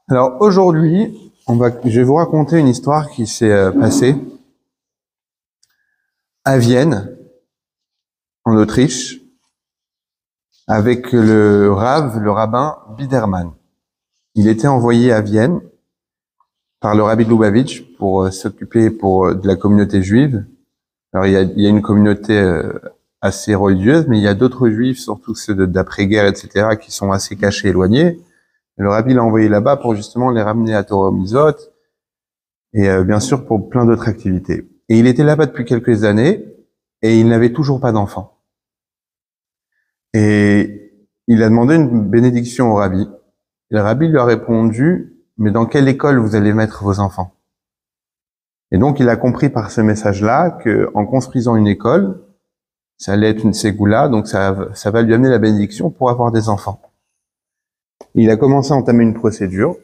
Alors aujourd'hui, je vais vous raconter une histoire qui s'est passée à Vienne, en Autriche, avec le rabbin Biderman. Il était envoyé à Vienne par le rabbi de Lubavitch pour s'occuper de la communauté juive. Alors il y a une communauté assez religieuse, mais il y a d'autres juifs, surtout ceux d'après-guerre, etc., qui sont assez cachés, éloignés. Le rabbi l'a envoyé là-bas pour justement les ramener à Torah Mizot et bien sûr pour plein d'autres activités. Et il était là-bas depuis quelques années et il n'avait toujours pas d'enfant. Et il a demandé une bénédiction au rabbi. Et le rabbi lui a répondu, mais dans quelle école vous allez mettre vos enfants? Et donc il a compris par ce message-là que en construisant une école, ça allait être une ségoula, donc ça va lui amener la bénédiction pour avoir des enfants. Il a commencé à entamer une procédure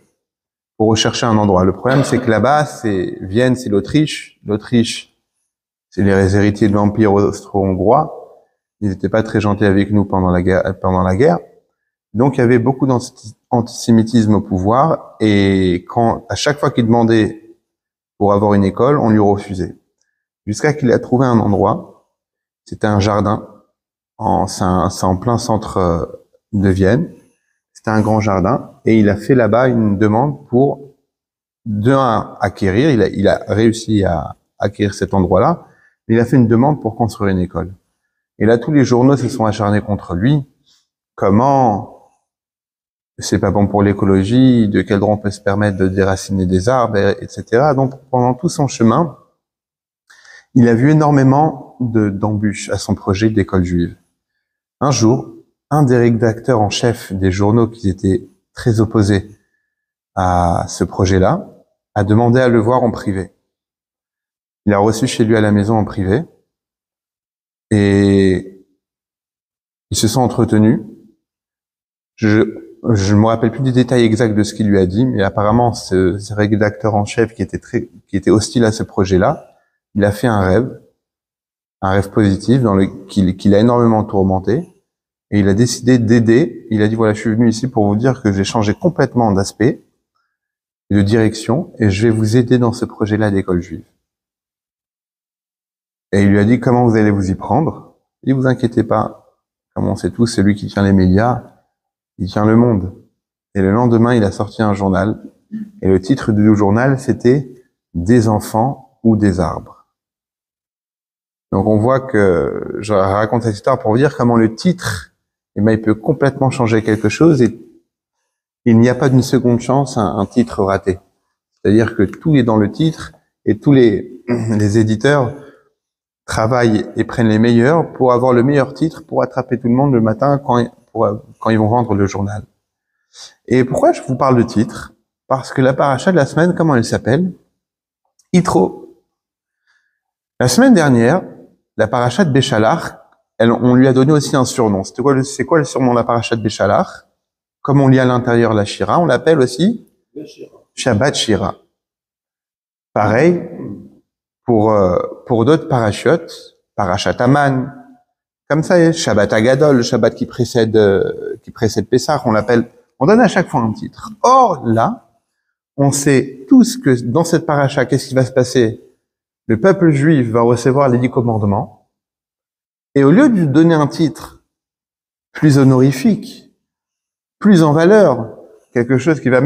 pour rechercher un endroit. Le problème, c'est que là-bas, Vienne, c'est l'Autriche. L'Autriche, c'est les héritiers de l'Empire austro-hongrois. Ils n'étaient pas très gentils avec nous pendant la guerre. Donc, il y avait beaucoup d'antisémitisme au pouvoir. Et à chaque fois qu'il demandait pour avoir une école, on lui refusait. Jusqu'à qu'il a trouvé un endroit. C'était un jardin. C'est en plein centre de Vienne. C'était un grand jardin et il a fait là-bas une demande pour acquérir. Il a réussi à acquérir cet endroit-là. Il a fait une demande pour construire une école. Et là, tous les journaux se sont acharnés contre lui. Comment c'est pas bon pour l'écologie? De quel droit on peut se permettre de déraciner des arbres, etc. Donc, pendant tout son chemin, il a vu énormément d'embûches à son projet d'école juive. Un jour, un des rédacteurs en chef des journaux qui étaient très opposés à ce projet-là a demandé à le voir en privé. Il a reçu chez lui à la maison en privé et ils se sont entretenus. Je ne me rappelle plus des détails exacts de ce qu'il lui a dit, mais apparemment ce rédacteur en chef qui était hostile à ce projet-là, il a fait un rêve positif qu'il a énormément tourmenté. Et il a décidé d'aider. Il a dit, voilà, je suis venu ici pour vous dire que j'ai changé complètement d'aspect, de direction, et je vais vous aider dans ce projet-là d'école juive. Et il lui a dit, comment vous allez vous y prendre? Il dit, vous inquiétez pas. Comme on sait tous, c'est lui qui tient les médias, il tient le monde. Et le lendemain, il a sorti un journal. Et le titre du journal, c'était « Des enfants ou des arbres ». Donc on voit que, je raconte cette histoire pour vous dire comment le titre, il peut complètement changer quelque chose et il n'y a pas d'une seconde chance un titre raté. C'est-à-dire que tout est dans le titre et tous les éditeurs travaillent et prennent les meilleurs pour avoir le meilleur titre pour attraper tout le monde le matin quand ils vont vendre le journal. Et pourquoi je vous parle de titre? Parce que la paracha de la semaine, comment elle s'appelle? Yitro. La semaine dernière, la paracha de Béchalach, on lui a donné aussi un surnom. C'est quoi le surnom de la paracha de Béchalach? Comme on lit à l'intérieur la Shira, on l'appelle aussi Shabbat Shira. Pareil pour d'autres parachutes, Parashat Aman, comme ça, Shabbat Agadol, le Shabbat qui précède Pessah, on donne à chaque fois un titre. Or là, on sait tous que dans cette paracha, qu'est-ce qui va se passer? Le peuple juif va recevoir les 10 commandements. Et au lieu de lui donner un titre plus honorifique, plus en valeur, quelque chose qui va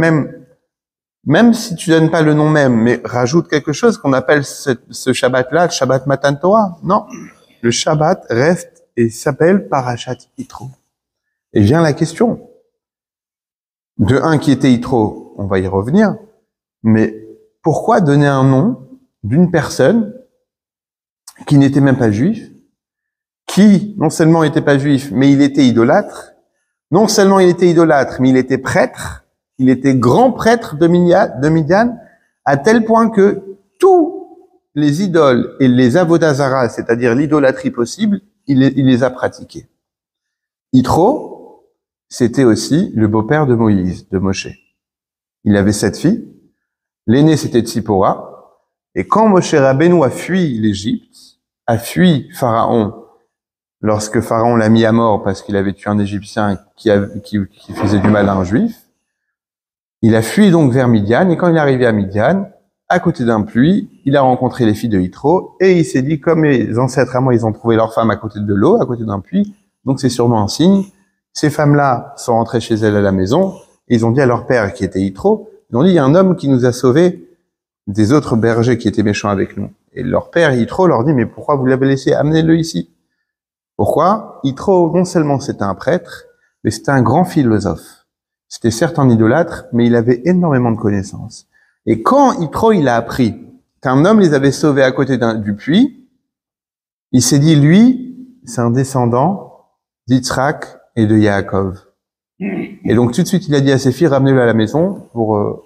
même si tu donnes pas le nom même, mais rajoute quelque chose qu'on appelle ce Shabbat-là, le Shabbat Matan Torah. Non, le Shabbat reste et s'appelle Parashat Yitro. Et vient la question. De un qui était Yitro, on va y revenir, mais pourquoi donner un nom d'une personne qui n'était même pas juif, qui non seulement n'était pas juif, mais il était idolâtre. Non seulement il était idolâtre, mais il était prêtre. Il était grand prêtre de Midian, à tel point que tous les idoles et les avodazara, c'est-à-dire l'idolâtrie possible, il les a pratiqués. Yitro, c'était aussi le beau-père de Moïse, de Moshe. Il avait 7 filles. L'aînée, c'était Tzipora. Et quand Moshe Rabbeinu a fui l'Égypte, a fui Pharaon, lorsque Pharaon l'a mis à mort parce qu'il avait tué un Égyptien qui faisait du mal à un Juif, Il a fui donc vers Midian, et quand il est arrivé à Midian, à côté d'un puits, il a rencontré les filles de Yitro, et il s'est dit, comme mes ancêtres à moi, ils ont trouvé leur femme à côté de l'eau, à côté d'un puits, donc c'est sûrement un signe. Ces femmes-là sont rentrées chez elles à la maison, et ils ont dit à leur père, qui était Yitro, ils ont dit, il y a un homme qui nous a sauvés des autres bergers qui étaient méchants avec nous. Et leur père, Yitro, leur dit, mais pourquoi vous l'avez laissé? Amenez-le ici. Pourquoi? Yitro, non seulement c'était un prêtre, mais c'était un grand philosophe. C'était certes un idolâtre, mais il avait énormément de connaissances. Et quand Yitro, il a appris qu'un homme les avait sauvés à côté du puits, il s'est dit, lui, c'est un descendant d'Yitzhak et de Yaakov. Et donc tout de suite, il a dit à ses filles, ramenez-le à la maison pour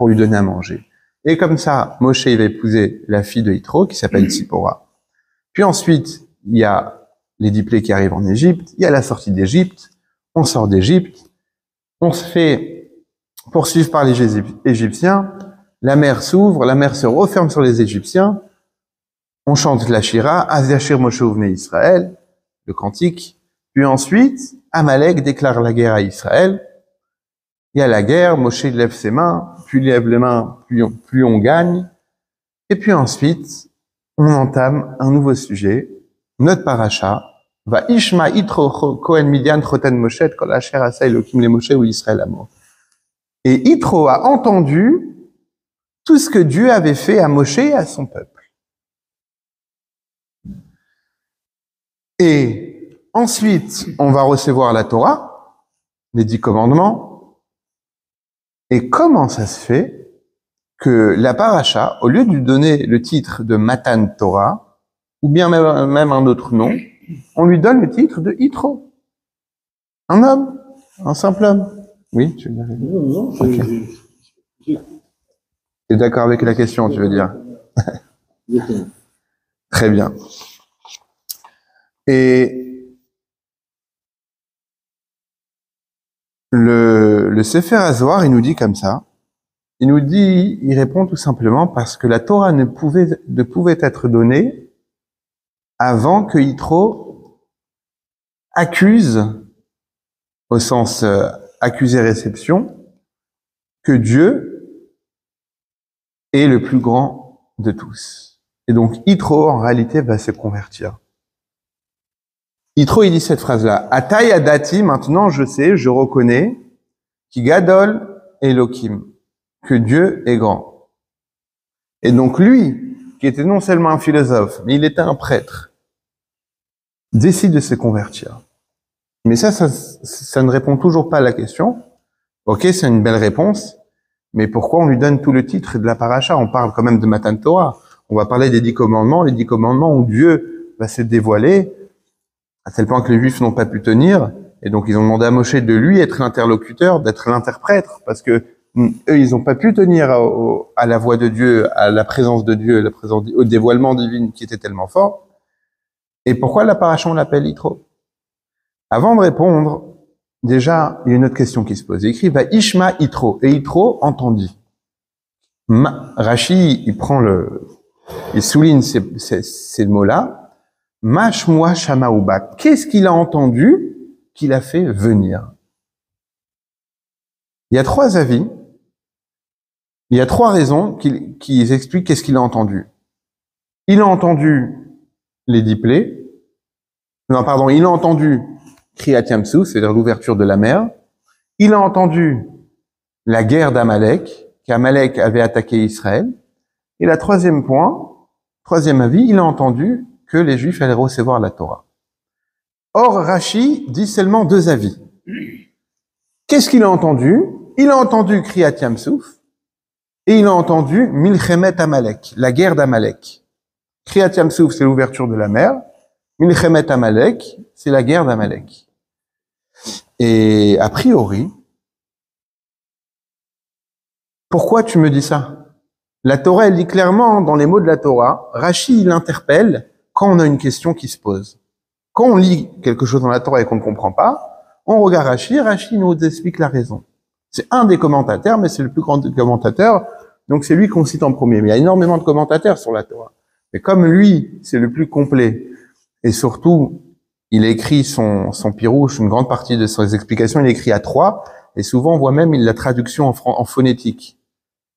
lui donner à manger. Et comme ça, Moshe, il va épouser la fille de Yitro, qui s'appelle Tzipora. Puis ensuite, il y a les 10 plaies qui arrivent en Égypte, il y a la sortie d'Égypte, on sort d'Égypte, on se fait poursuivre par les Égyptiens, la mer s'ouvre, la mer se referme sur les Égyptiens, on chante la Shira, Az Yashir Moshe Uvnei Israël, le cantique, puis ensuite, Amalek déclare la guerre à Israël, il y a la guerre, Moshe lève ses mains, plus il lève les mains, plus on gagne, et puis ensuite, on entame un nouveau sujet, notre paracha, va Ishma Yitro Kohen Midian Choten Moshe Kol Asher Asa Elokim le Moshe ou Israël Amo. Et Yitro a entendu tout ce que Dieu avait fait à Moshe et à son peuple. Et ensuite, on va recevoir la Torah, les 10 commandements. Et comment ça se fait que la paracha, au lieu de lui donner le titre de Matan Torah, ou bien même un autre nom, on lui donne le titre de Yitro. Un homme, un simple homme. Oui, tu veux dire? Non, okay. Tu es d'accord avec la question, tu veux dire? Très bien. Et le Sefer Hazoar, il nous dit comme ça. Il nous dit, il répond tout simplement parce que la Torah ne pouvait être donnée avant que Yitro accuse, au sens accusé-réception, que Dieu est le plus grand de tous. Et donc Yitro, en réalité, va se convertir. Yitro, il dit cette phrase-là, Atay adati, maintenant je sais, je reconnais, ki gadol Elokim, que Dieu est grand. Et donc lui, qui était non seulement un philosophe, mais il était un prêtre, décide de se convertir. Mais ça ne répond toujours pas à la question. Ok, c'est une belle réponse, mais pourquoi on lui donne tout le titre de la paracha? On parle quand même de Matan Torah. On va parler des 10 commandements, les 10 commandements où Dieu va se dévoiler, à tel point que les Juifs n'ont pas pu tenir, et donc ils ont demandé à Moshe de lui être l'interlocuteur, d'être l'interprète, parce que eux, ils n'ont pas pu tenir à la voix de Dieu, à la présence de Dieu, au dévoilement divin qui était tellement fort. Et pourquoi la paracha on l'appelle Yitro? Avant de répondre, déjà, il y a une autre question qui se pose. Il écrit, va Ishma Yitro, et Yitro entendit. Rashi, il souligne ces mots-là. Mashmua Shamaouba. Qu'est-ce qu'il a entendu qui l'a fait venir? Il y a 3 avis. Il y a 3 raisons qui expliquent qu'est-ce qu'il a entendu. Il a entendu les 10 plaies. Non, pardon, il a entendu Kriyat Yamsuf, c'est-à-dire l'ouverture de la mer. Il a entendu la guerre d'Amalek, qu'Amalek avait attaqué Israël. Et la 3e avis, il a entendu que les Juifs allaient recevoir la Torah. Or, Rashi dit seulement 2 avis. Qu'est-ce qu'il a entendu? Il a entendu Kriyat Yamsuf et il a entendu Milchemet Amalek, la guerre d'Amalek. Kriyat Yamsuf, c'est l'ouverture de la mer. Milchemet Amalek, c'est la guerre d'Amalek. Et a priori, pourquoi tu me dis ça? La Torah, elle dit clairement dans les mots de la Torah, Rashi, il interpelle quand on a une question qui se pose. Quand on lit quelque chose dans la Torah et qu'on ne comprend pas, on regarde Rashi, Rashi nous explique la raison. C'est un des commentateurs, mais c'est le plus grand des commentateurs, donc c'est lui qu'on cite en premier. Mais il y a énormément de commentateurs sur la Torah. Mais comme lui, c'est le plus complet, et surtout, il a écrit son pirouche, une grande partie de ses explications, il a écrit à 3, Et souvent, on voit même la traduction en phonétique.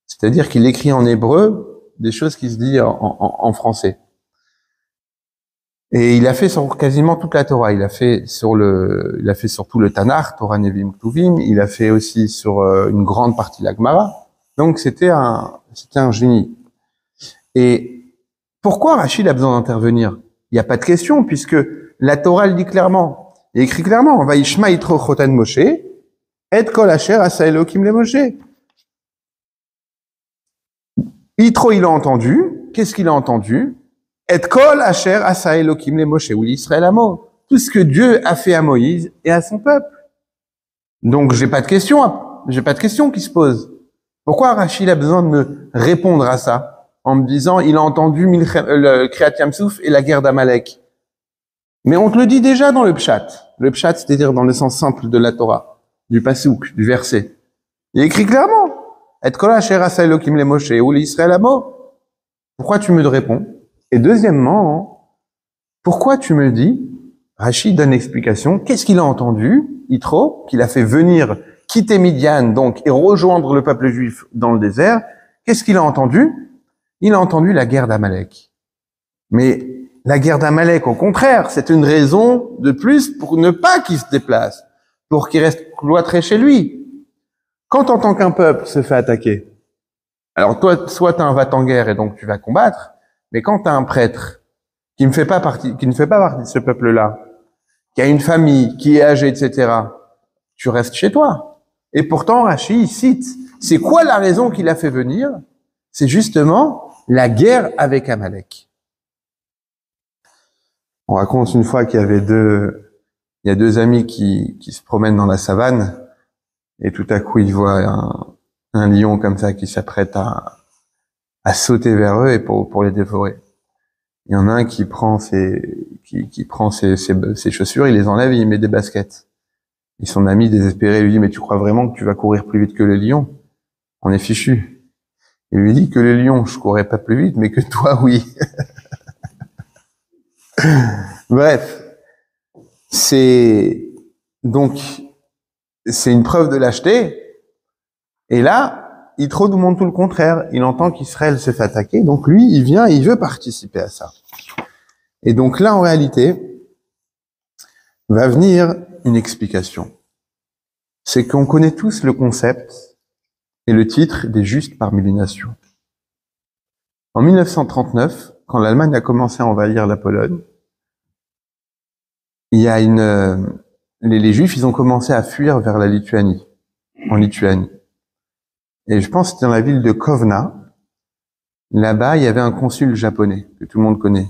C'est-à-dire qu'il écrit en hébreu des choses qui se disent en français. Et il a fait sur quasiment toute la Torah. Il a fait sur tout le Tanakh, Torah Nevim Ktuvim. Il a fait aussi sur une grande partie de la Gemara. Donc c'était un génie. Et pourquoi Rachid a besoin d'intervenir? Il n'y a pas de question, puisque la Torah le dit clairement. Il écrit clairement, Vaishma Yitro Chotan Moshe, et Kol Asher Asa Elokim le Moshe. Yitro, il a entendu. Qu'est-ce qu'il a entendu? Et Kol Asher Asa Elokim le Moshe, ou l'Israël Amo. Tout ce que Dieu a fait à Moïse et à son peuple. Donc, j'ai pas de question qui se pose. Pourquoi Rachid a besoin de me répondre à ça? En me disant, il a entendu le Kriyat Yamsouf et la guerre d'Amalek. Mais on te le dit déjà dans le Pshat. Le Pshat, c'est-à-dire dans le sens simple de la Torah, du Pasouk, du verset. Il est écrit clairement. Et Kol Asher Asa Elokim le Moshe, ou l'Israël Amo. Pourquoi tu me réponds? Et deuxièmement, pourquoi tu me dis, Rachid donne l'explication, qu'est-ce qu'il a entendu, Yitro, qu'il a fait venir, quitter Midian, donc, et rejoindre le peuple juif dans le désert. Qu'est-ce qu'il a entendu? Il a entendu la guerre d'Amalek. Mais la guerre d'Amalek, au contraire, c'est une raison de plus pour ne pas qu'il se déplace, pour qu'il reste cloîtré chez lui. Quand en tant qu'un peuple se fait attaquer, alors toi, soit tu as un va-t-en-guerre et donc tu vas combattre, mais quand tu as un prêtre qui ne fait pas partie de ce peuple-là, qui a une famille, qui est âgé, etc., tu restes chez toi. Et pourtant, Rachid cite, c'est quoi la raison qui l'a fait venir? C'est justement la guerre avec Amalek. On raconte une fois qu'il y avait il y a deux amis qui se promènent dans la savane, et tout à coup, ils voient un lion comme ça qui s'apprête à sauter vers eux et pour les dévorer. Il y en a un qui prend ses chaussures, il les enlève et il met des baskets. Et son ami désespéré lui dit, mais tu crois vraiment que tu vas courir plus vite que le lion? On est fichu. Il lui dit que le lion, je courrais pas plus vite, mais que toi, oui. Bref. C'est une preuve de lâcheté. Et là, Yitro nous montre tout le contraire. Il entend qu'Israël se fait attaquer. Donc lui, il vient et il veut participer à ça. Et donc là, en réalité, va venir une explication. C'est qu'on connaît tous le concept et le titre des justes parmi les nations. En 1939, quand l'Allemagne a commencé à envahir la Pologne, il y a les Juifs, ils ont commencé à fuir vers la Lituanie, en Lituanie. Et je pense que c'était dans la ville de Kovna. Là-bas, il y avait un consul japonais, que tout le monde connaît,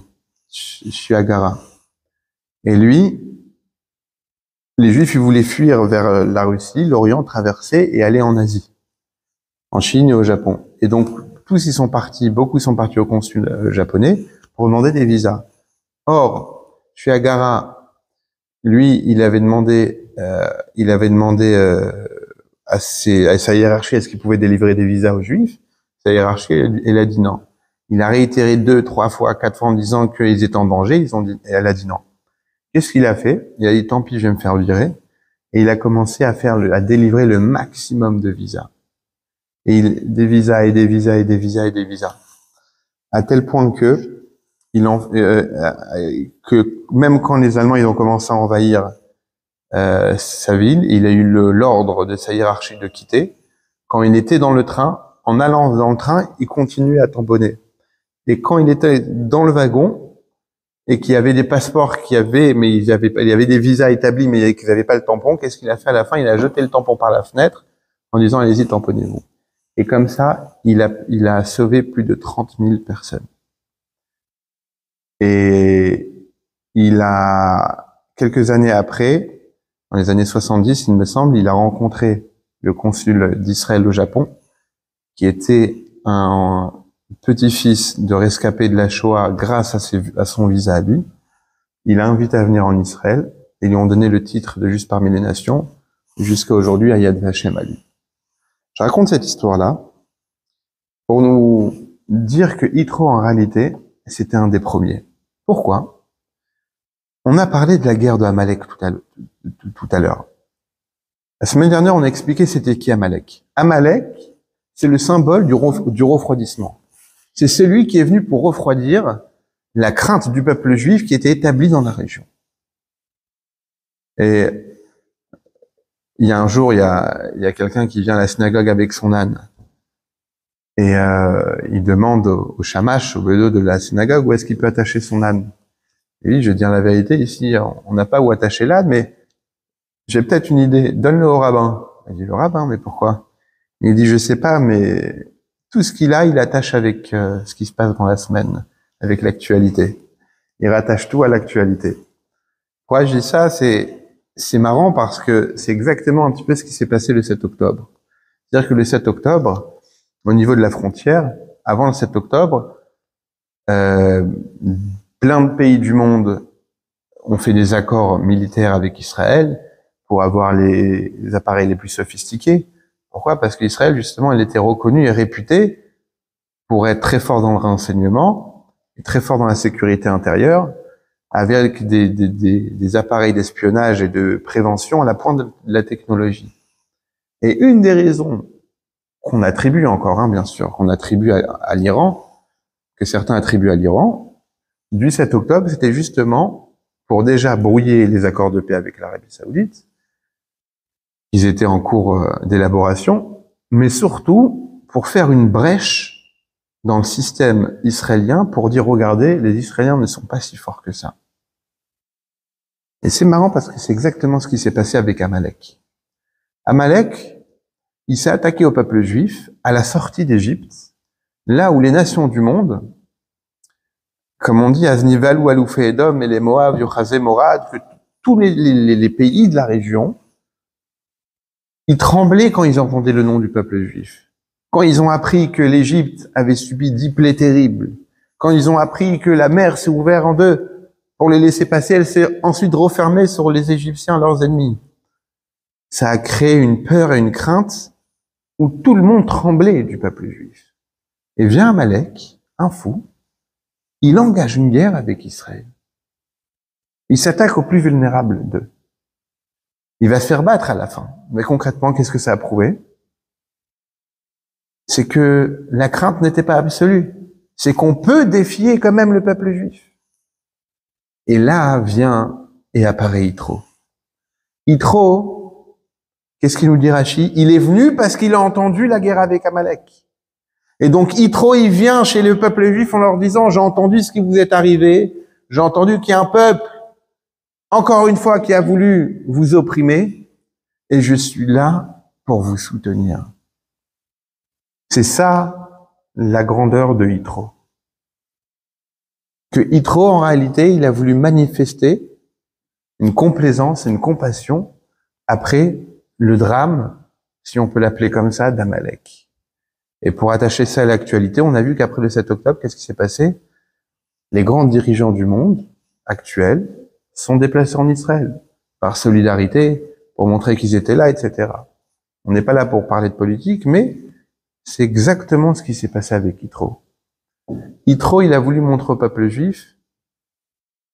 Suagara. Et lui, les Juifs, ils voulaient fuir vers la Russie, l'Orient, traverser et aller en Asie, en Chine et au Japon. Et donc, tous ils sont partis, beaucoup sont partis au consul japonais pour demander des visas. Or, Suagara, lui, il avait demandé à sa hiérarchie est-ce qu'il pouvait délivrer des visas aux Juifs. Sa hiérarchie, elle a dit non. Il a réitéré 2, 3 fois, 4 fois en disant qu'ils étaient en danger. Et elle a dit non. Qu'est-ce qu'il a fait? Il a dit tant pis, je vais me faire virer. Et il a commencé à délivrer le maximum de visas. Et des visas et des visas et des visas et des visas. À tel point que même quand les Allemands ils ont commencé à envahir sa ville, il a eu l'ordre de sa hiérarchie de quitter. Quand il était dans le train, en allant dans le train, il continuait à tamponner. Et quand il était dans le wagon et qu'il y avait des passeports mais il y avait des visas établis mais qu'ils n'avaient pas le tampon, qu'est-ce qu'il a fait à la fin? Il a jeté le tampon par la fenêtre en disant allez-y, tamponnez-vous. Et comme ça, il a sauvé plus de 30 000 personnes. Et quelques années après, dans les années 70, il me semble, il a rencontré le consul d'Israël au Japon, qui était un petit-fils de rescapé de la Shoah grâce à son visa à lui. Il l'a invité à venir en Israël et lui ont donné le titre de juste parmi les nations, jusqu'à aujourd'hui à Yad Vashem à lui. Je raconte cette histoire-là pour nous dire que Yitro, en réalité, c'était un des premiers. Pourquoi? On a parlé de la guerre de Amalek tout à l'heure. La semaine dernière, on a expliqué c'était qui Amalek. Amalek, c'est le symbole du refroidissement. C'est celui qui est venu pour refroidir la crainte du peuple juif qui était établi dans la région. Et il y a un jour, il y a quelqu'un qui vient à la synagogue avec son âne. Et il demande au shamash, au bédo de la synagogue, où est-ce qu'il peut attacher son âne. Et lui, je vais dire la vérité, ici, on n'a pas où attacher l'âne, mais j'ai peut-être une idée, donne-le au rabbin. Il dit, le rabbin, mais pourquoi? Il dit, je sais pas, mais tout ce qu'il a, il attache avec ce qui se passe dans la semaine, avec l'actualité. Il rattache tout à l'actualité. Pourquoi je dis ça? C'est marrant parce que c'est exactement un petit peu ce qui s'est passé le 7 octobre. C'est-à-dire que le 7 octobre, au niveau de la frontière, avant le 7 octobre, plein de pays du monde ont fait des accords militaires avec Israël pour avoir les appareils les plus sophistiqués. Pourquoi? Parce qu'Israël, justement, elle était reconnue et réputée pour être très fort dans le renseignement et très fort dans la sécurité intérieure, avec des appareils d'espionnage et de prévention à la pointe de la technologie. Et une des raisons qu'on attribue encore, bien sûr, qu'on attribue à l'Iran, que certains attribuent à l'Iran, du 7 octobre, c'était justement pour déjà brouiller les accords de paix avec l'Arabie Saoudite. Ils étaient en cours d'élaboration, mais surtout pour faire une brèche dans le système israélien pour dire, regardez, les Israéliens ne sont pas si forts que ça. Et c'est marrant parce que c'est exactement ce qui s'est passé avec Amalek. Amalek, il s'est attaqué au peuple juif à la sortie d'Égypte, là où les nations du monde, comme on dit, Aznival ou Aloufé Edom et les Moab, Yochazé, Morad, que tous les pays de la région, ils tremblaient quand ils entendaient le nom du peuple juif. Quand ils ont appris que l'Égypte avait subi 10 plaies terribles, quand ils ont appris que la mer s'est ouverte en deux pour les laisser passer, elle s'est ensuite refermée sur les Égyptiens, leurs ennemis. Ça a créé une peur et une crainte où tout le monde tremblait du peuple juif. Et vient Amalek, un fou, il engage une guerre avec Israël. Il s'attaque aux plus vulnérables d'eux. Il va se faire battre à la fin. Mais concrètement, qu'est-ce que ça a prouvé? C'est que la crainte n'était pas absolue. C'est qu'on peut défier quand même le peuple juif. Et là vient et apparaît Yitro. Yitro, qu'est-ce qu'il nous dit Rashi? Il est venu parce qu'il a entendu la guerre avec Amalek. Et donc Yitro, il vient chez le peuple juif en leur disant, j'ai entendu ce qui vous est arrivé, j'ai entendu qu'il y a un peuple, encore une fois, qui a voulu vous opprimer, et je suis là pour vous soutenir. C'est ça, la grandeur de Yitro. Que Yitro, en réalité, il a voulu manifester une complaisance et une compassion après le drame, si on peut l'appeler comme ça, d'Amalek. Et pour attacher ça à l'actualité, on a vu qu'après le 7 octobre, qu'est-ce qui s'est passé? Les grands dirigeants du monde actuels sont déplacés en Israël, par solidarité, pour montrer qu'ils étaient là, etc. On n'est pas là pour parler de politique, mais c'est exactement ce qui s'est passé avec Yitro. Yitro, il a voulu montrer au peuple juif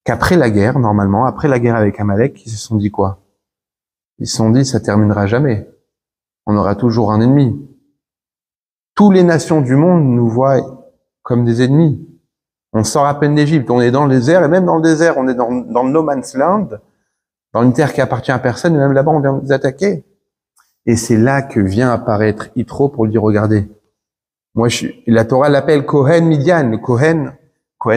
qu'après la guerre, normalement, après la guerre avec Amalek, ils se sont dit quoi? Ils se sont dit, ça terminera jamais. On aura toujours un ennemi. Toutes les nations du monde nous voient comme des ennemis. On sort à peine d'Égypte, on est dans le désert, et même dans le désert, on est dans le no man's land, dans une terre qui appartient à personne, et même là-bas, on vient nous attaquer. Et c'est là que vient apparaître Yitro pour lui dire, regardez, moi, la Torah l'appelle Kohen Midian. Le Kohen,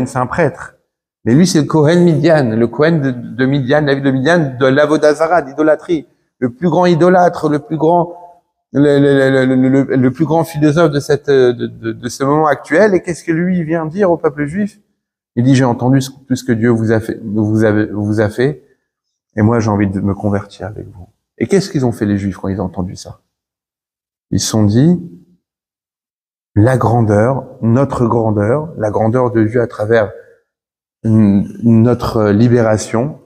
c'est un prêtre. Mais lui, c'est le Kohen Midian, le Kohen de Midian, la ville de Midian, de l'Avodazara, d'idolâtrie. Le plus grand idolâtre, le plus grand philosophe de ce moment actuel. Et qu'est-ce que lui vient dire au peuple juif? Il dit, j'ai entendu tout ce que Dieu vous a fait, et moi, j'ai envie de me convertir avec vous. Et qu'est-ce qu'ils ont fait les Juifs quand ils ont entendu ça? Ils se sont dit, la grandeur, notre grandeur, la grandeur de Dieu à travers notre libération,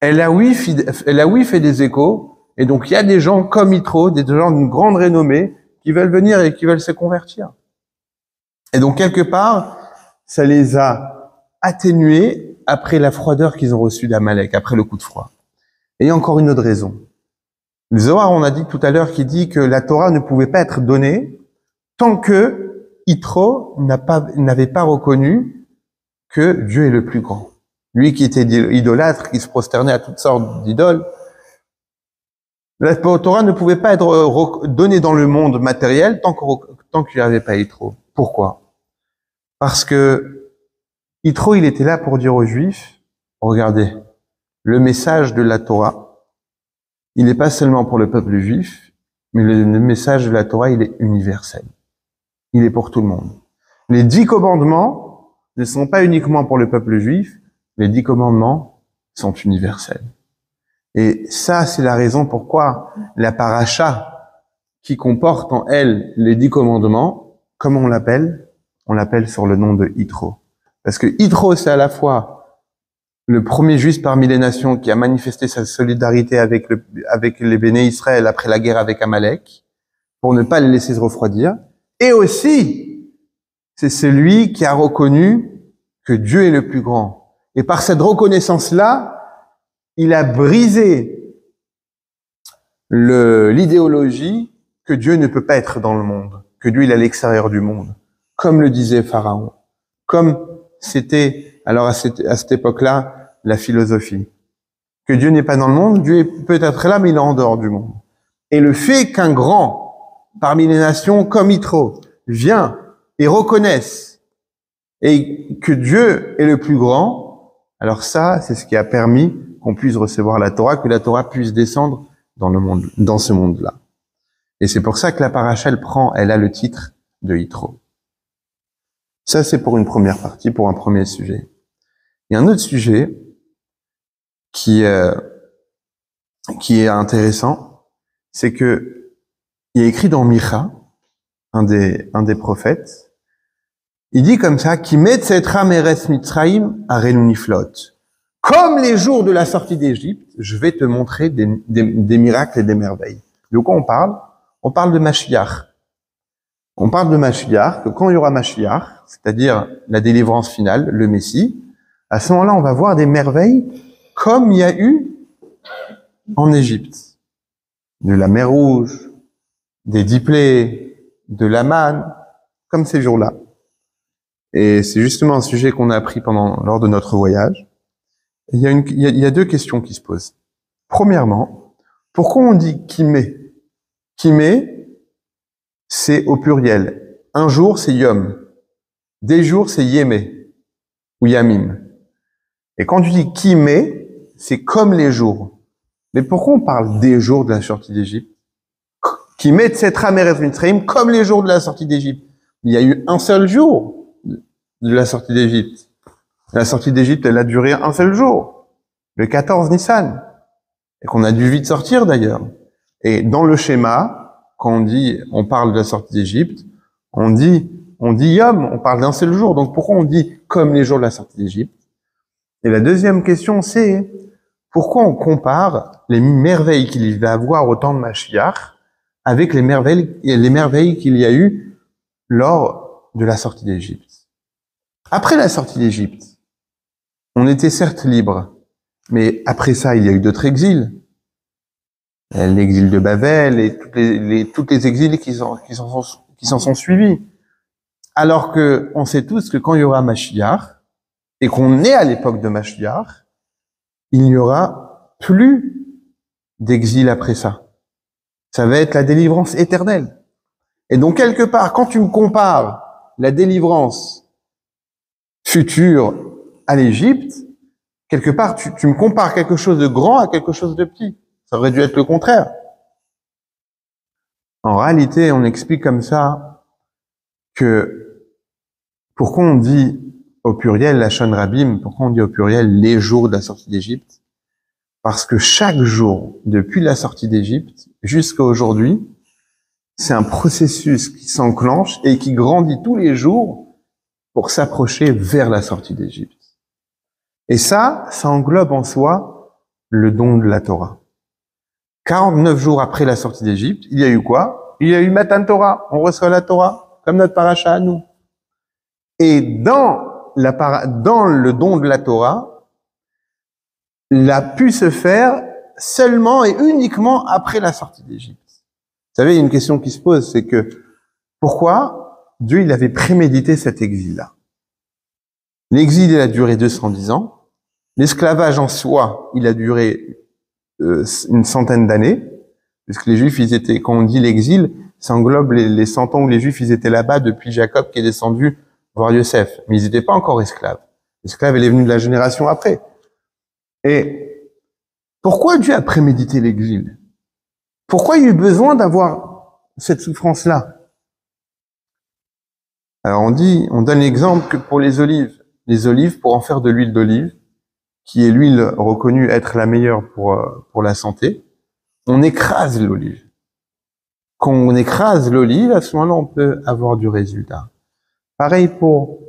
elle a oui fait des échos, et donc il y a des gens comme Yitro, des gens d'une grande renommée, qui veulent venir et qui veulent se convertir. Et donc quelque part, ça les a atténués après la froideur qu'ils ont reçue d'Amalek, après le coup de froid. Et il y a encore une autre raison. Le Zohar, on a dit tout à l'heure, qui dit que la Torah ne pouvait pas être donnée tant que Yitro n'avait pas reconnu que Dieu est le plus grand. Lui qui était idolâtre, qui se prosternait à toutes sortes d'idoles, la Torah ne pouvait pas être donnée dans le monde matériel tant qu'il n'y avait pas Yitro. Pourquoi? Parce que Yitro, il était là pour dire aux Juifs, regardez, le message de la Torah, il n'est pas seulement pour le peuple juif, mais le message de la Torah, il est universel. Il est pour tout le monde. Les 10 commandements ne sont pas uniquement pour le peuple juif, les 10 commandements sont universels. Et ça, c'est la raison pourquoi la paracha, qui comporte en elle les 10 commandements, comment on l'appelle? On l'appelle sur le nom de Yitro. Parce que Yitro, c'est à la fois le premier juif parmi les nations qui a manifesté sa solidarité avec les Béné Israël après la guerre avec Amalek, pour ne pas les laisser se refroidir. Et aussi, c'est celui qui a reconnu que Dieu est le plus grand. Et par cette reconnaissance-là, il a brisé l'idéologie que Dieu ne peut pas être dans le monde, que Dieu il est à l'extérieur du monde, comme le disait Pharaon, comme c'était alors à cette époque-là la philosophie, que Dieu n'est pas dans le monde, Dieu peut être là mais il est en dehors du monde. Et le fait qu'un grand parmi les nations comme Yitro vient et reconnaisse et que Dieu est le plus grand, alors ça c'est ce qui a permis qu'on puisse recevoir la Torah, que la Torah puisse descendre dans le monde, dans ce monde-là. Et c'est pour ça que la paracha, elle a le titre de Yitro. Ça, c'est pour une première partie, pour un premier sujet. Il y a un autre sujet qui est intéressant, c'est que il est écrit dans Micha, un des prophètes, il dit comme ça, qui met Tsetra Meretz Mitzrayim Arenu Niflot. Comme les jours de la sortie d'Égypte, je vais te montrer des miracles et des merveilles. De quoi on parle? On parle de Mashiach. On parle de Mashiach, que quand il y aura Mashiach, c'est-à-dire la délivrance finale, le Messie, à ce moment-là, on va voir des merveilles comme il y a eu en Égypte. De la mer Rouge, des 10 plaies, de la manne, comme ces jours-là. Et c'est justement un sujet qu'on a appris lors de notre voyage. Il y a 2 questions qui se posent. Premièrement, pourquoi on dit Kimé? Kimé, c'est au pluriel. Un jour, c'est Yom. Des jours, c'est Yémé ou Yamim. Et quand tu dis Kimé, c'est comme les jours. Mais pourquoi on parle des jours de la sortie d'Égypte? Kimé Tsetra Meretz Mitzrayim, comme les jours de la sortie d'Égypte. Il y a eu un seul jour de la sortie d'Égypte. La sortie d'Égypte, elle a duré un seul jour, le 14 Nissan, et qu'on a dû vite sortir d'ailleurs. Et dans le schéma, quand on parle de la sortie d'Égypte, on dit Yom, on parle d'un seul jour. Donc pourquoi on dit comme les jours de la sortie d'Égypte? Et la deuxième question, c'est pourquoi on compare les merveilles qu'il va avoir au temps de Mashiach avec les merveilles qu'il y a eu lors de la sortie d'Égypte. Après la sortie d'Égypte, on était certes libre, mais après ça, il y a eu d'autres exils. L'exil de Babel et toutes les exils qui s'en sont suivis. Alors que on sait tous que quand il y aura Mashiach, et qu'on est à l'époque de Mashiach, il n'y aura plus d'exil après ça. Ça va être la délivrance éternelle. Et donc, quelque part, quand tu me compares la délivrance future à l'Égypte, quelque part, tu me compares quelque chose de grand à quelque chose de petit. Ça aurait dû être le contraire. En réalité, on explique comme ça que pourquoi on dit au pluriel la Shon Rabim, pourquoi on dit au pluriel les jours de la sortie d'Égypte? Parce que chaque jour, depuis la sortie d'Égypte jusqu'à aujourd'hui, c'est un processus qui s'enclenche et qui grandit tous les jours pour s'approcher vers la sortie d'Égypte. Et ça englobe en soi le don de la Torah. 49 jours après la sortie d'Égypte, il y a eu quoi? Il y a eu Matan Torah. On reçoit la Torah, comme notre paracha à nous. Et dans le don de la Torah, il a pu se faire seulement et uniquement après la sortie d'Égypte. Vous savez, il y a une question qui se pose, c'est que pourquoi Dieu il avait prémédité cet exil-là? L'exil il a duré 210 ans, l'esclavage en soi il a duré une centaine d'années, puisque les Juifs ils étaient, quand on dit l'exil, ça englobe les 100 ans où les Juifs ils étaient là-bas depuis Jacob qui est descendu voir Yosef, mais ils n'étaient pas encore esclaves. L'esclave il est venu de la génération après. Et pourquoi Dieu a prémédité l'exil? Pourquoi il y a eu besoin d'avoir cette souffrance-là? Alors on donne l'exemple que pour les olives, pour en faire de l'huile d'olive, qui est l'huile reconnue être la meilleure pour la santé, on écrase l'olive. Quand on écrase l'olive, à ce moment-là, on peut avoir du résultat. Pareil pour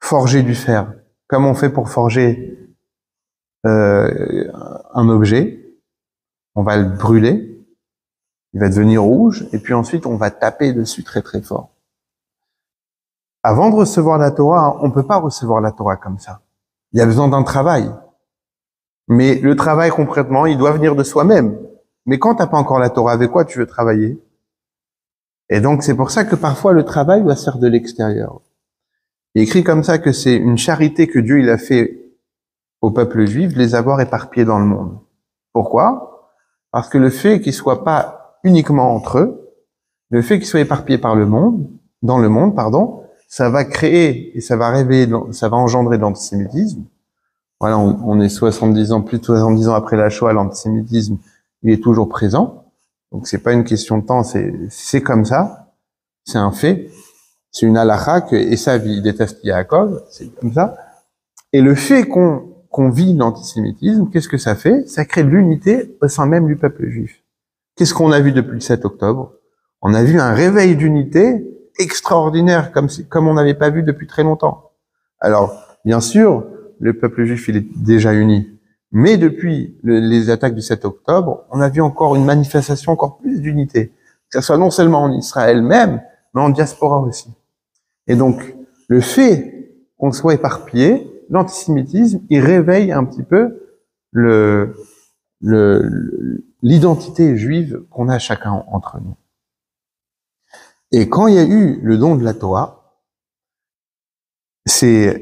forger du fer. Comme on fait pour forger un objet, on va le brûler, il va devenir rouge, et puis ensuite on va taper dessus très très fort. Avant de recevoir la Torah, on peut pas recevoir la Torah comme ça. Il y a besoin d'un travail. Mais le travail concrètement, il doit venir de soi-même. Mais quand t'as pas encore la Torah, avec quoi tu veux travailler? Et donc c'est pour ça que parfois le travail doit se faire de l'extérieur. Il est écrit comme ça que c'est une charité que Dieu il a fait au peuple juif de les avoir éparpillés dans le monde. Pourquoi? Parce que le fait qu'ils soient pas uniquement entre eux, le fait qu'ils soient éparpillés dans le monde, ça va créer et ça va engendrer de l'antisémitisme. Voilà, on est plus de 70 ans après la Shoah, l'antisémitisme, il est toujours présent. Donc c'est pas une question de temps, c'est comme ça. C'est un fait. C'est une halakha que Esav, il déteste Yaakov, c'est comme ça. Et le fait qu'on vit l'antisémitisme, qu'est-ce que ça fait? Ça crée de l'unité au sein même du peuple juif. Qu'est-ce qu'on a vu depuis le 7 octobre? On a vu un réveil d'unité extraordinaire, comme on n'avait pas vu depuis très longtemps. Alors, bien sûr, le peuple juif, il est déjà uni. Mais depuis les attaques du 7 octobre, on a vu encore une manifestation encore plus d'unité. Que ce soit non seulement en Israël même, mais en diaspora aussi. Et donc, le fait qu'on soit éparpillé, l'antisémitisme, il réveille un petit peu l'identité juive qu'on a chacun entre nous. Et quand il y a eu le don de la Torah, ça a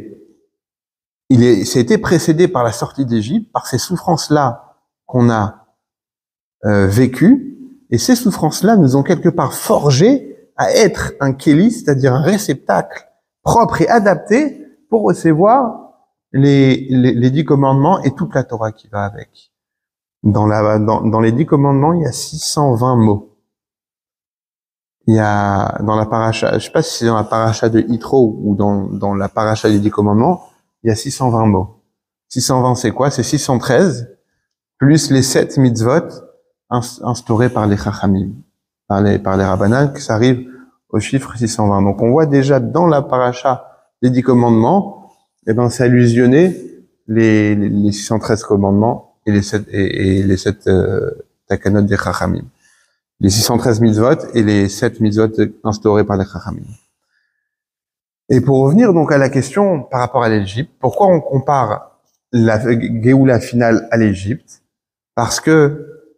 été précédé par la sortie d'Égypte, par ces souffrances-là qu'on a vécues, et ces souffrances-là nous ont quelque part forgé à être un kéli, c'est-à-dire un réceptacle propre et adapté pour recevoir les 10 commandements et toute la Torah qui va avec. Dans les 10 commandements, il y a 620 mots. Il y a dans la paracha, je sais pas si c'est dans la paracha de Yitro ou dans la paracha des 10 commandements, il y a 620 mots. 620 c'est quoi? C'est 613 plus les 7 mitzvot instaurés par les chachamim, par les rabbanan, que ça arrive au chiffre 620. Donc on voit déjà dans la paracha des 10 commandements, c'est allusionné les 613 commandements et les 7 takanot des chachamim. Les 613 mitzvot et les 7 mitzvot instaurés par les chachamim. Et pour revenir donc à la question par rapport à l'Égypte, pourquoi on compare la Géoula finale à l'Égypte? Parce que,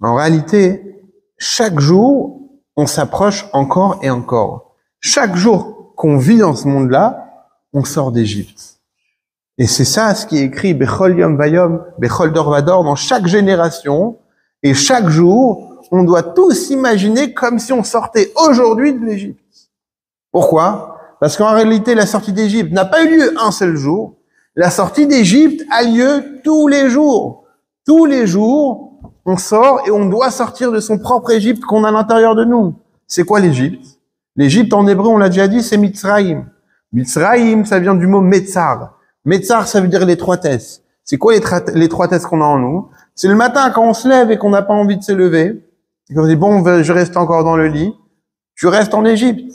en réalité, chaque jour, on s'approche encore et encore. Chaque jour qu'on vit dans ce monde-là, on sort d'Égypte. Et c'est ça ce qui est écrit, Bechol Yom Vayom, Bechol Dor Vador, dans chaque génération, et chaque jour, on doit tous imaginer comme si on sortait aujourd'hui de l'Égypte. Pourquoi? Parce qu'en réalité, la sortie d'Égypte n'a pas eu lieu un seul jour. La sortie d'Égypte a lieu tous les jours. Tous les jours, on sort et on doit sortir de son propre Égypte qu'on a à l'intérieur de nous. C'est quoi l'Égypte? L'Égypte, en hébreu, on l'a déjà dit, c'est Mitzrayim. Mitzrayim, ça vient du mot Metzar. Metzar, ça veut dire l'étroitesse. C'est quoi l'étroitesse qu'on a en nous? C'est le matin quand on se lève et qu'on n'a pas envie de se lever. Et qu'on dit, bon, je reste encore dans le lit. Tu restes en Égypte.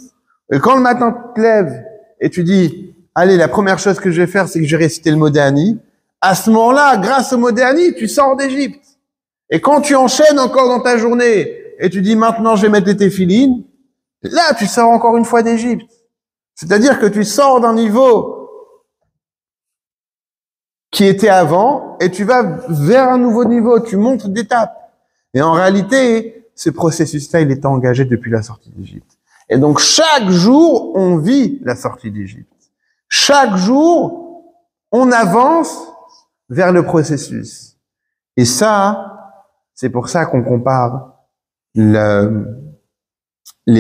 Et quand le matin tu te lèves et tu dis, allez, la première chose que je vais faire, c'est que je vais réciter le mot Déani. À ce moment-là, grâce au mot Déani, tu sors d'Égypte. Et quand tu enchaînes encore dans ta journée et tu dis, maintenant, je vais mettre les téphilines, là, tu sors encore une fois d'Égypte. C'est-à-dire que tu sors d'un niveau qui était avant, et tu vas vers un nouveau niveau, tu montes d'étape. Et en réalité, ce processus-là, il était engagé depuis la sortie d'Égypte. Et donc, chaque jour, on vit la sortie d'Égypte. Chaque jour, on avance vers le processus. Et ça, c'est pour ça qu'on compare les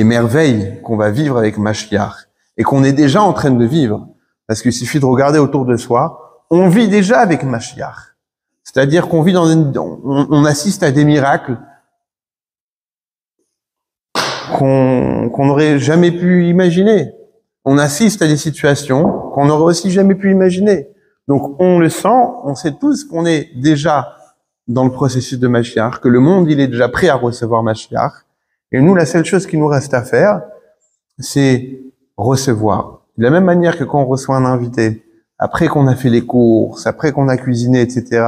merveilles qu'on va vivre avec Mashiach et qu'on est déjà en train de vivre. Parce qu'il suffit de regarder autour de soi, on vit déjà avec Mashiach. C'est-à-dire qu'on vit on assiste à des miracles qu'on n'aurait jamais pu imaginer. On assiste à des situations qu'on n'aurait aussi jamais pu imaginer. Donc on le sent, on sait tous qu'on est déjà dans le processus de Mashiach, que le monde il est déjà prêt à recevoir Mashiach. Et nous, la seule chose qui nous reste à faire, c'est recevoir. De la même manière que quand on reçoit un invité, après qu'on a fait les courses, après qu'on a cuisiné, etc.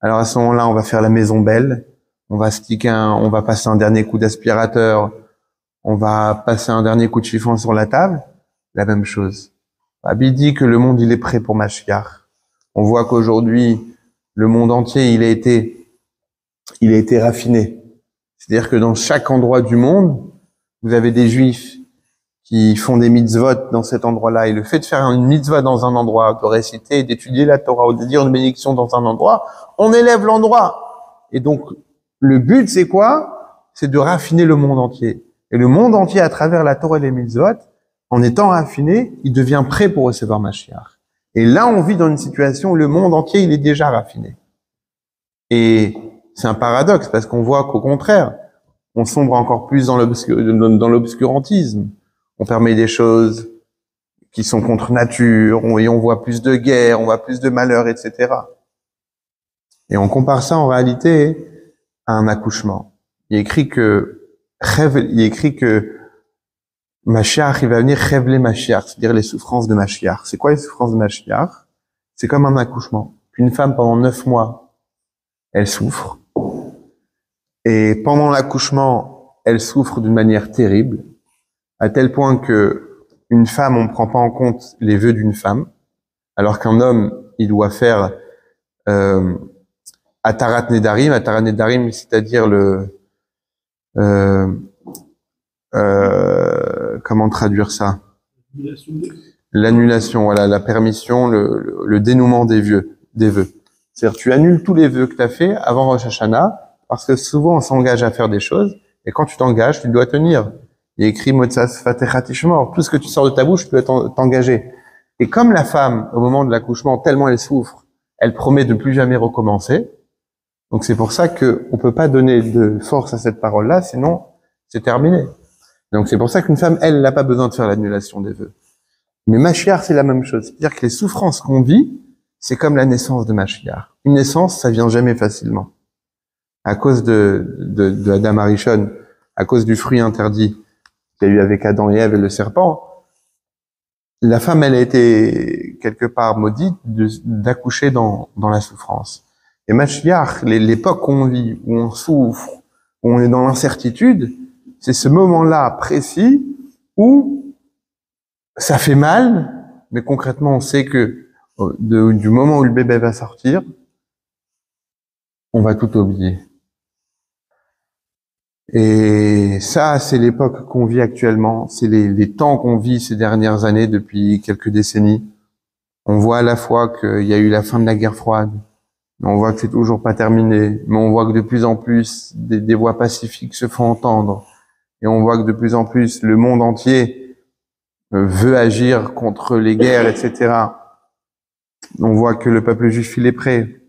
Alors à ce moment-là, on va faire la maison belle, on va on va passer un dernier coup d'aspirateur, on va passer un dernier coup de chiffon sur la table. La même chose. Rabbi dit que le monde il est prêt pour Mashiach. On voit qu'aujourd'hui, le monde entier il a été raffiné. C'est-à-dire que dans chaque endroit du monde, vous avez des juifs qui font des mitzvot dans cet endroit-là. Et le fait de faire une mitzvah dans un endroit, de réciter, d'étudier la Torah ou de dire une bénédiction dans un endroit, on élève l'endroit. Et donc, le but, c'est quoi? C'est de raffiner le monde entier. Et le monde entier, à travers la Torah et les mitzvot, en étant raffiné, il devient prêt pour recevoir Mashiach. Et là, on vit dans une situation où le monde entier, il est déjà raffiné. Et c'est un paradoxe, parce qu'on voit qu'au contraire, on sombre encore plus dans l'obscurantisme. On permet des choses qui sont contre nature, et on voit plus de guerre, on voit plus de malheur, etc. Et on compare ça en réalité à un accouchement. Il est écrit que Mashiach, il va venir révéler Mashiach, c'est-à-dire les souffrances de Mashiach. C'est quoi les souffrances de Mashiach? C'est comme un accouchement. Une femme, pendant 9 mois, elle souffre. Et pendant l'accouchement, elle souffre d'une manière terrible, à tel point que une femme, on ne prend pas en compte les vœux d'une femme, alors qu'un homme, il doit faire Atarat Nedarim. Atarat Nedarim, c'est-à-dire comment traduire ça? L'annulation, voilà, la permission, le dénouement des vœux. C'est-à-dire, tu annules tous les vœux que tu as fait avant Rosh Hashanah, parce que souvent on s'engage à faire des choses, et quand tu t'engages, tu dois tenir. Il est écrit Motsas Fatechat Ishmor, tout ce que tu sors de ta bouche, tu dois t'engager. Et comme la femme, au moment de l'accouchement, tellement elle souffre, elle promet de plus jamais recommencer. Donc c'est pour ça que on peut pas donner de force à cette parole-là, sinon c'est terminé. Donc c'est pour ça qu'une femme, elle n'a pas besoin de faire l'annulation des vœux. Mais Mashiach, c'est la même chose. C'est-à-dire que les souffrances qu'on vit, c'est comme la naissance de Mashiach. Une naissance, ça vient jamais facilement. À cause de Adam Arishon, à cause du fruit interdit qu'il y a eu avec Adam et Ève et le serpent, la femme, elle a été quelque part maudite d'accoucher dans la souffrance. Et Mashiach, l'époque qu'on vit, où on souffre, où on est dans l'incertitude, c'est ce moment-là précis où ça fait mal, mais concrètement, on sait que du moment où le bébé va sortir, on va tout oublier. Et ça, c'est l'époque qu'on vit actuellement, c'est les temps qu'on vit ces dernières années, depuis quelques décennies. On voit à la fois qu'il y a eu la fin de la guerre froide, mais on voit que c'est toujours pas terminé, mais on voit que de plus en plus des voix pacifiques se font entendre, et on voit que de plus en plus le monde entier veut agir contre les guerres, etc. On voit que le peuple juif, il est prêt.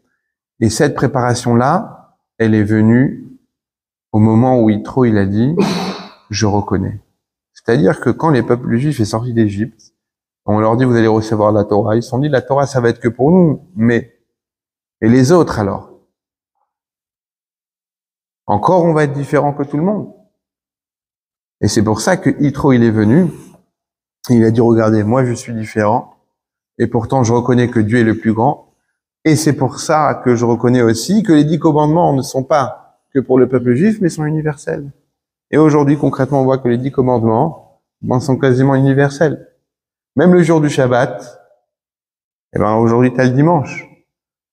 Et cette préparation-là, elle est venue au moment où Yitro, il a dit « Je reconnais ». C'est-à-dire que quand les peuples juifs sont sortis d'Égypte, on leur dit « Vous allez recevoir la Torah ». Ils se sont dit « La Torah, ça va être que pour nous, mais et les autres alors ?» Encore, on va être différent que tout le monde. Et c'est pour ça que Yitro, il est venu. Il a dit « Regardez, moi, je suis différent. Et pourtant, je reconnais que Dieu est le plus grand. Et c'est pour ça que je reconnais aussi que les 10 commandements ne sont pas que pour le peuple juif, mais sont universels. Et aujourd'hui, concrètement, on voit que les 10 commandements sont quasiment universels. Même le jour du Shabbat, aujourd'hui, t'as le dimanche.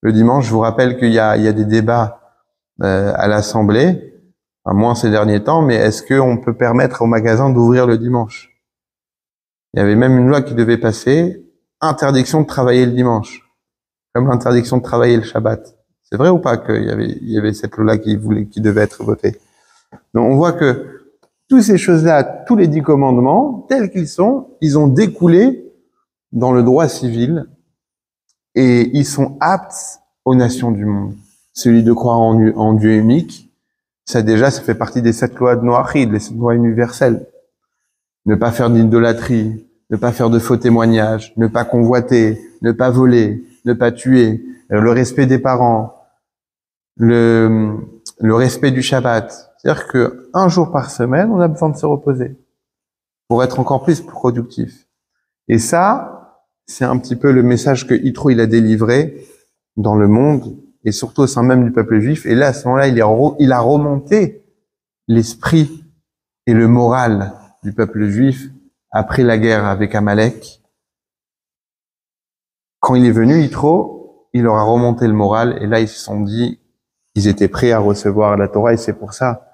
Le dimanche, je vous rappelle qu'il y a des débats à l'Assemblée, enfin, moins ces derniers temps, mais est-ce qu'on peut permettre aux magasins d'ouvrir le dimanche? Il y avait même une loi qui devait passer, interdiction de travailler le dimanche, comme l'interdiction de travailler le Shabbat. C'est vrai ou pas qu'il y avait cette loi qui devait être votée? Donc on voit que toutes ces choses-là, tous les 10 commandements, tels qu'ils sont, ils ont découlé dans le droit civil et ils sont aptes aux nations du monde. Celui de croire en Dieu unique, ça fait partie des 7 lois de Noachid, les 7 lois universelles. Ne pas faire d'idolâtrie, ne pas faire de faux témoignages, ne pas convoiter, ne pas voler, ne pas tuer, le respect des parents, le respect du Shabbat. C'est-à-dire que un jour par semaine, on a besoin de se reposer pour être encore plus productif. Et ça, c'est un petit peu le message que Yitro il a délivré dans le monde et surtout au sein même du peuple juif. Et là, à ce moment-là, il a remonté l'esprit et le moral du peuple juif après la guerre avec Amalek. Quand il est venu, Yitro, il leur a remonté le moral et là, ils se sont dit, ils étaient prêts à recevoir la Torah et c'est pour ça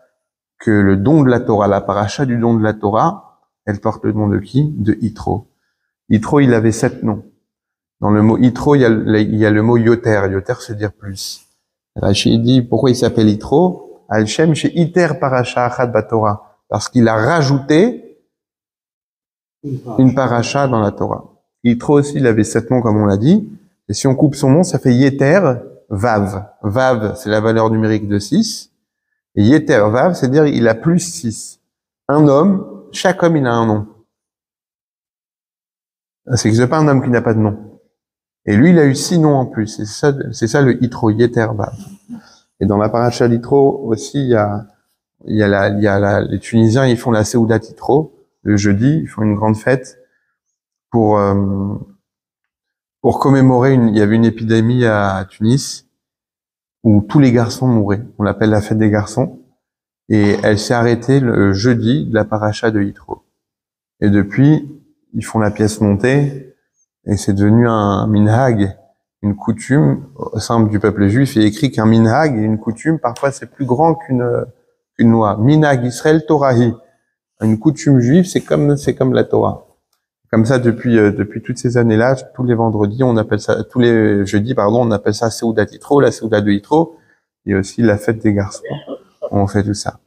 que le don de la Torah, la paracha du don de la Torah, elle porte le nom de qui? De Yitro. Yitro, il avait 7 noms. Dans le mot Yitro, il y a le mot Yoter. Yoter, c'est dire plus. Rashi dit, pourquoi il s'appelle Yitro? Al-Shem, chez Iter paracha achad batorah. Parce qu'il a rajouté une paracha dans la Torah. Yitro aussi, il avait 7 noms, comme on l'a dit. Et si on coupe son nom, ça fait Yeter Vav. Vav, c'est la valeur numérique de 6. Et Yeter Vav, c'est-à-dire il a plus 6. Un homme, chaque homme, il a un nom. C'est que c'est pas un homme qui n'a pas de nom. Et lui, il a eu 6 noms en plus. C'est ça le Yitro, Yeter Vav. Et dans la paracha d'Yitro aussi, les Tunisiens, ils font la Seudat Yitro. Le jeudi, ils font une grande fête pour commémorer il y avait une épidémie à Tunis où tous les garçons mouraient. On l'appelle la fête des garçons. Et elle s'est arrêtée le jeudi de la paracha de Yitro. Et depuis, ils font la pièce montée et c'est devenu un minhag, une coutume au sein du peuple juif. Il est écrit qu'un minhag, une coutume, parfois c'est plus grand qu'une loi. Minhag Israël Torahi. Une coutume juive, c'est comme la Torah. Comme ça, depuis toutes ces années-là, tous les vendredis, tous les jeudis, on appelle ça Seudat Yitro, la Seudat de Yitro, et aussi la fête des garçons. On fait tout ça.